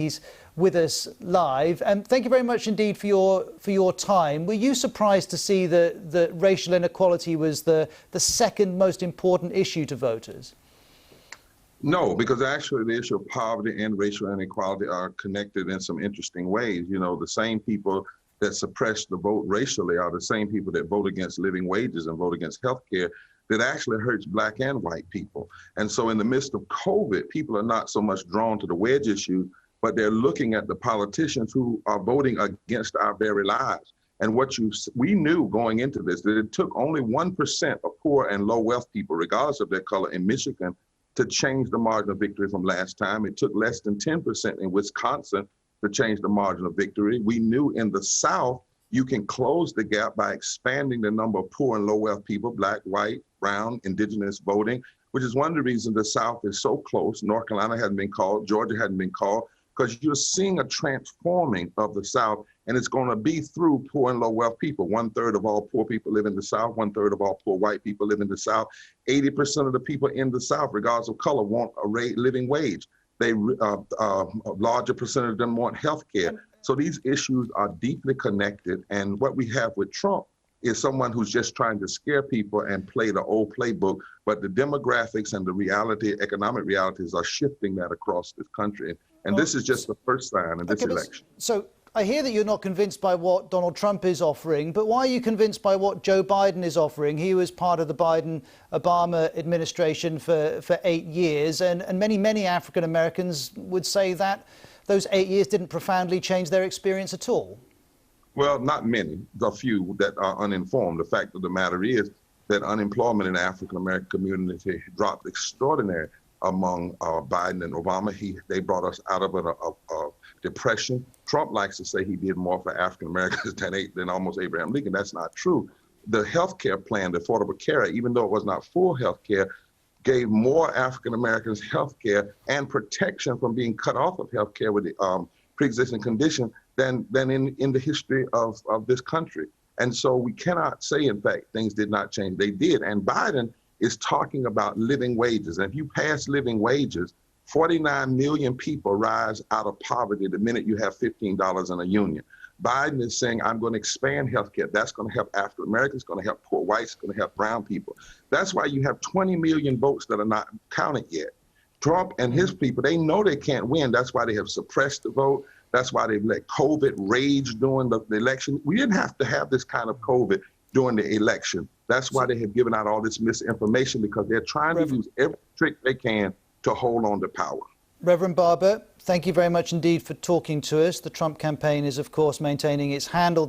He's with us live, and thank you very much indeed for your time. Were you surprised to see that racial inequality was the second most important issue to voters? No, because actually the issue of poverty and racial inequality are connected in some interesting ways. You know, the same people that suppress the vote racially are the same people that vote against living wages and vote against health care that actually hurts Black and white people. And so in the midst of COVID, people are not so much drawn to the wedge issue, but they're looking at the politicians who are voting against our very lives. And we knew going into this that it took only 1% of poor and low wealth people, regardless of their color, in Michigan to change the margin of victory from last time. It took less than 10% in Wisconsin to change the margin of victory. We knew in the South, you can close the gap by expanding the number of poor and low wealth people, Black, white, brown, indigenous voting, which is one of the reasons the South is so close. North Carolina hadn't been called, Georgia hadn't been called, because you're seeing a transforming of the South, and it's going to be through poor and low wealth people. 1/3 of all poor people live in the South. 1/3 of all poor white people live in the South. 80% of the people in the South, regardless of color, want a living wage. A larger percentage of them want health care. So these issues are deeply connected. And what we have with Trump is someone who's just trying to scare people and play the old playbook. But the demographics and the reality, economic realities are shifting that across this country. And this is just the first sign in this election. So I hear that you're not convinced by what Donald Trump is offering, but why are you convinced by what Joe Biden is offering? He was part of the Biden-Obama administration for 8 years, and many African Americans would say that those 8 years didn't profoundly change their experience at all. Well, not many, a few that are uninformed. The fact of the matter is that unemployment in the African American community dropped extraordinary among Biden and Obama. They brought us out of a depression. Trump likes to say he did more for African Americans than almost Abraham Lincoln. That's not true. The health care plan, the Affordable Care, even though it was not full health care, gave more African Americans health care and protection from being cut off of health care with the pre-existing condition than in the history of this country. And so we cannot say, in fact, things did not change. They did. And Biden is talking about living wages. And if you pass living wages, 49 million people rise out of poverty the minute you have $15 in a union. Biden is saying, I'm going to expand healthcare. That's going to help African Americans, going to help poor whites, going to help brown people. That's why you have 20 million votes that are not counted yet. Trump and his people, they know they can't win. That's why they have suppressed the vote. That's why they've let COVID rage during the election. We didn't have to have this kind of COVID during the election. That's why they have given out all this misinformation, because they're trying to use every trick they can to hold on to power. Reverend Barber, thank you very much indeed for talking to us. The Trump campaign is, of course, maintaining its handle